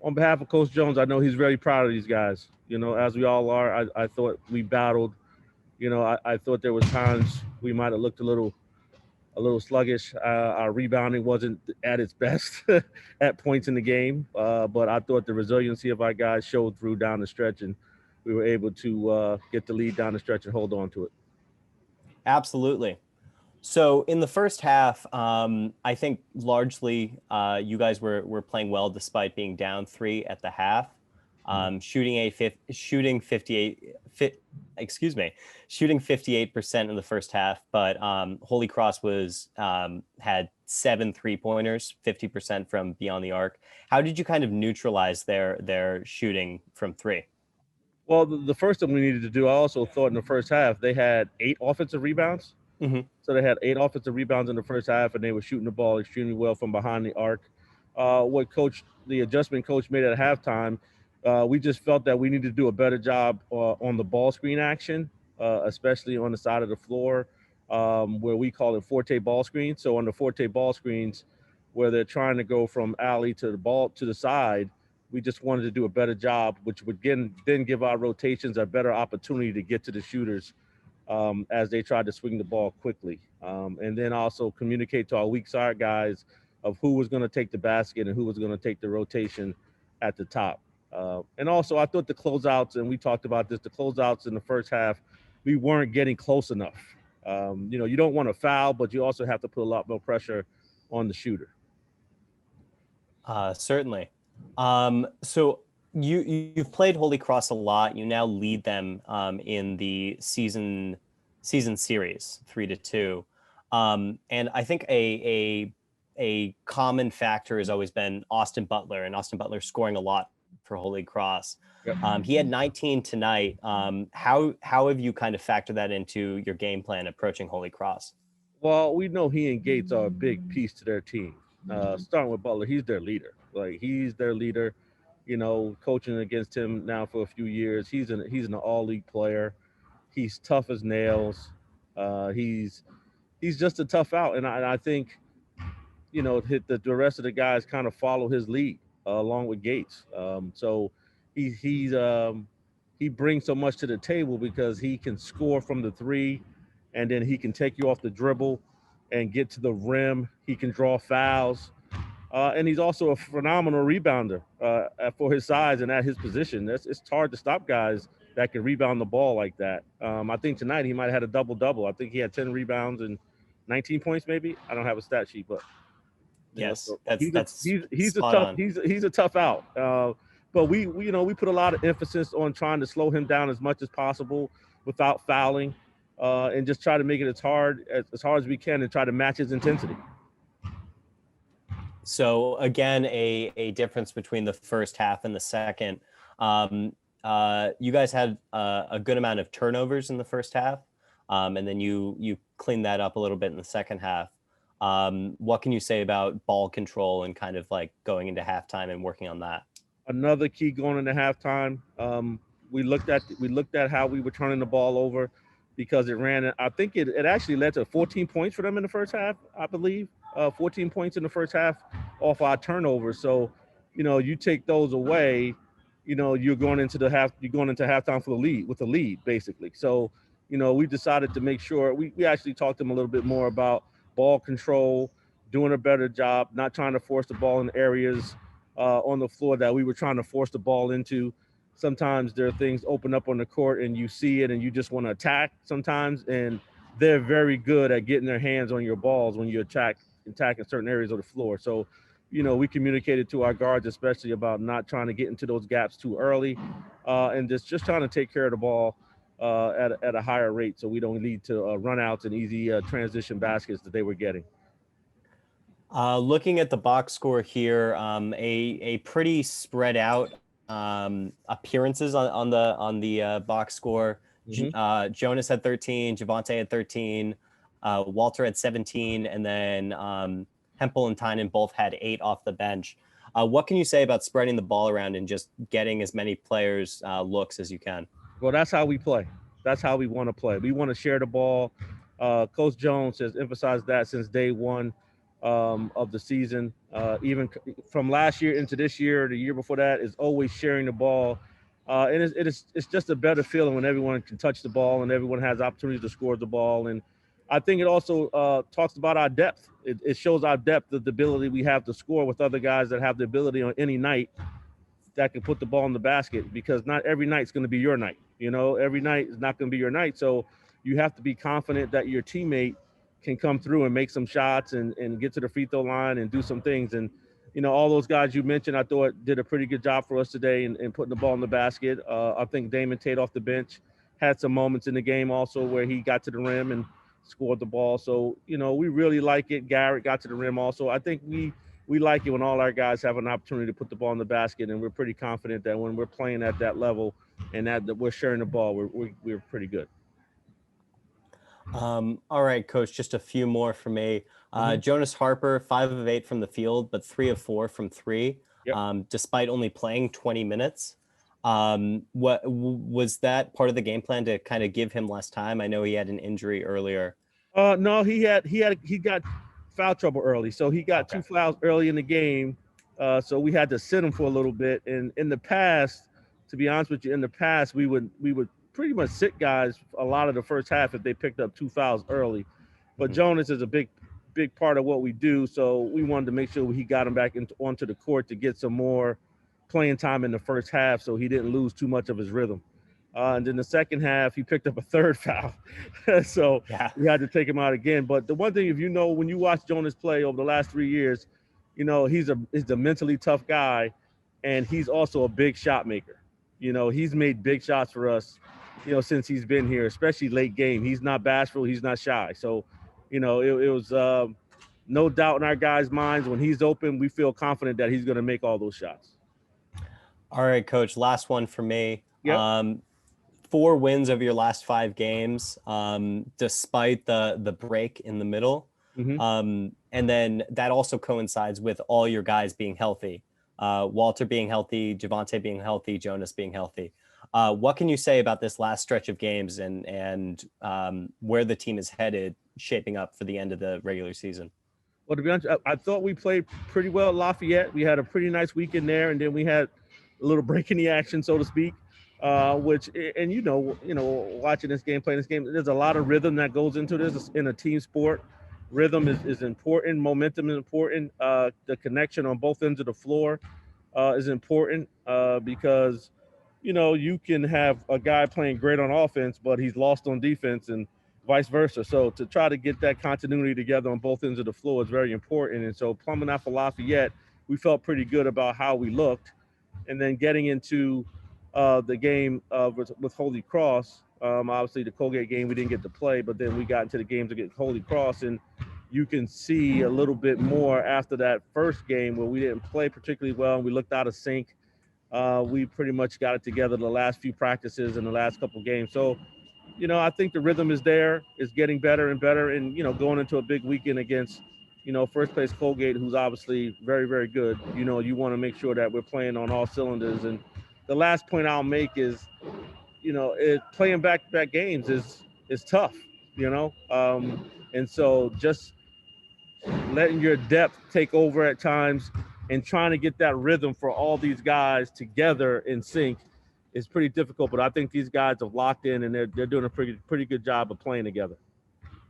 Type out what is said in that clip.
On behalf of Coach Jones, I know he's very proud of these guys. As we all are. I thought we battled. I thought there was times we might have looked a little sluggish. Our rebounding wasn't at its best at points in the game, but I thought the resiliency of our guys showed through down the stretch, and we were able to get the lead down the stretch and hold on to it. Absolutely. So in the first half, I think largely you guys were playing well despite being down 3 at the half. Shooting 58% in the first half, but Holy Cross had 7 3-pointers, 50% from beyond the arc. How did you kind of neutralize their shooting from 3? Well, the first thing we needed to do, I also thought in the first half they had 8 offensive rebounds. Mm-hmm. So they had 8 offensive rebounds in the first half, and they were shooting the ball extremely well from behind the arc. The adjustment coach made at halftime, we just felt that we needed to do a better job on the ball screen action, especially on the side of the floor, where we call it forte ball screen. So on the forte ball screens, where they're trying to go from alley to the ball to the side, we just wanted to do a better job, which would then give our rotations a better opportunity to get to the shooters as they tried to swing the ball quickly. And then also communicate to our weak side guys of who was going to take the basket and who was going to take the rotation at the top. And also, I thought the closeouts, and we talked about this, the closeouts in the first half, we weren't getting close enough. You don't want to foul, but you also have to put a lot more pressure on the shooter. Certainly. So you've played Holy Cross a lot. You now lead them in the season series 3-2. And I think a common factor has always been Austin Butler, and Austin Butler scoring a lot for Holy Cross. Yep. He had 19 tonight. How have you kind of factored that into your game plan approaching Holy Cross? Well, we know he and Gates are a big piece to their team. Starting with Butler, he's their leader. Like, he's their leader. Coaching against him now for a few years, he's an all league player. He's tough as nails. He's just a tough out, and I think the rest of the guys kind of follow his lead along with Gates. So he brings so much to the table because he can score from the three, and then he can take you off the dribble and get to the rim. He can draw fouls, and he's also a phenomenal rebounder for his size and at his position. It's hard to stop guys that can rebound the ball like that. I think tonight he might have had a double-double. I think he had 10 rebounds and 19 points, maybe. I don't have a stat sheet, but yes, so that's he's a spot tough on. he's a tough out. But we put a lot of emphasis on trying to slow him down as much as possible without fouling, and just try to make it as hard as we can and try to match his intensity. So again, a difference between the first half and the second. You guys had a good amount of turnovers in the first half, and then you cleaned that up a little bit in the second half. What can you say about ball control and kind of like going into halftime and working on that? Another key going into halftime, we looked at how we were turning the ball over because it ran. I think it actually led to 14 points for them in the first half, I believe. 14 points in the first half off our turnovers. So, you take those away, you're going into halftime for the lead with the lead, basically. So, we decided to make sure we actually talked to them a little bit more about ball control, doing a better job, not trying to force the ball in areas on the floor that we were trying to force the ball into. Sometimes there are things open up on the court and you see it and you just want to attack sometimes. And they're very good at getting their hands on your balls when you attacking certain areas of the floor. So, we communicated to our guards, especially about not trying to get into those gaps too early, and just trying to take care of the ball at a higher rate so we don't lead to runouts and easy transition baskets that they were getting. Looking at the box score here, a pretty spread out appearances on the box score. Hmm. Jonas had 13, Javante had 13, Walter had 17, and then Hempel and Tynan both had 8 off the bench. What can you say about spreading the ball around and just getting as many players looks as you can? Well, that's how we play. That's how we want to play. We want to share the ball. Coach Jones has emphasized that since day one. of the season. Even from last year into this year, the year before that, is always sharing the ball. And it's just a better feeling when everyone can touch the ball and everyone has opportunities to score the ball. And I think it also talks about our depth. It shows our depth, the ability we have to score with other guys that have the ability on any night that can put the ball in the basket, because not every night's going to be your night. Every night is not going to be your night. So you have to be confident that your teammate can come through and make some shots and get to the free throw line and do some things. And, all those guys you mentioned, I thought did a pretty good job for us today in putting the ball in the basket. I think Damon Tate off the bench had some moments in the game also where he got to the rim and scored the ball. So, we really like it. Garrett got to the rim also. I think we like it when all our guys have an opportunity to put the ball in the basket, and we're pretty confident that when we're playing at that level and that we're sharing the ball, we're pretty good. All right, Coach, just a few more for me. Jonas Harper, 5 of 8 from the field, but 3 of 4 from 3, Yep. despite only playing 20 minutes. What was that part of the game plan to kind of give him less time? I know he had an injury earlier. No, he got foul trouble early, so he got 2 fouls early in the game. So we had to sit him for a little bit. And in the past, to be honest with you, we would pretty much sit guys a lot of the first half if they picked up 2 fouls early. But Jonas is a big part of what we do, so we wanted to make sure he got him back onto the court to get some more playing time in the first half, so he didn't lose too much of his rhythm. And then the second half, he picked up a 3rd foul. So we had to take him out again. But the one thing, if when you watch Jonas play over the last 3 years, he's a mentally tough guy, and he's also a big shot maker. He's made big shots for us, since he's been here, especially late game. He's not bashful. He's not shy. So, it was no doubt in our guys' minds when he's open, we feel confident that he's going to make all those shots. All right, Coach, last one for me. Yep. 4 wins of your last 5 games, despite the break in the middle. And then that also coincides with all your guys being healthy. Walter being healthy, Javonte being healthy, Jonas being healthy. What can you say about this last stretch of games and where the team is headed, shaping up for the end of the regular season? Well, to be honest, I thought we played pretty well at Lafayette. We had a pretty nice weekend there, and then we had a little break in the action, so to speak. Which, and watching this game, playing this game, there's a lot of rhythm that goes into this in a team sport. Rhythm is important. Momentum is important. The connection on both ends of the floor is important because, you can have a guy playing great on offense, but he's lost on defense and vice versa. So to try to get that continuity together on both ends of the floor is very important. And so plumbing out for Lafayette, we felt pretty good about how we looked. And then getting into the game with Holy Cross, obviously the Colgate game we didn't get to play, but then we got into the games against Holy Cross, and you can see a little bit more after that first game where we didn't play particularly well and we looked out of sync. We pretty much got it together the last few practices and the last couple games. So, I think the rhythm is there. It's getting better and better, and going into a big weekend against first place Colgate, who's obviously very, very good. You want to make sure that we're playing on all cylinders. And the last point I'll make is, playing back-to-back games is tough, and so just letting your depth take over at times and trying to get that rhythm for all these guys together in sync is pretty difficult. But I think these guys have locked in, and they're doing a pretty good job of playing together.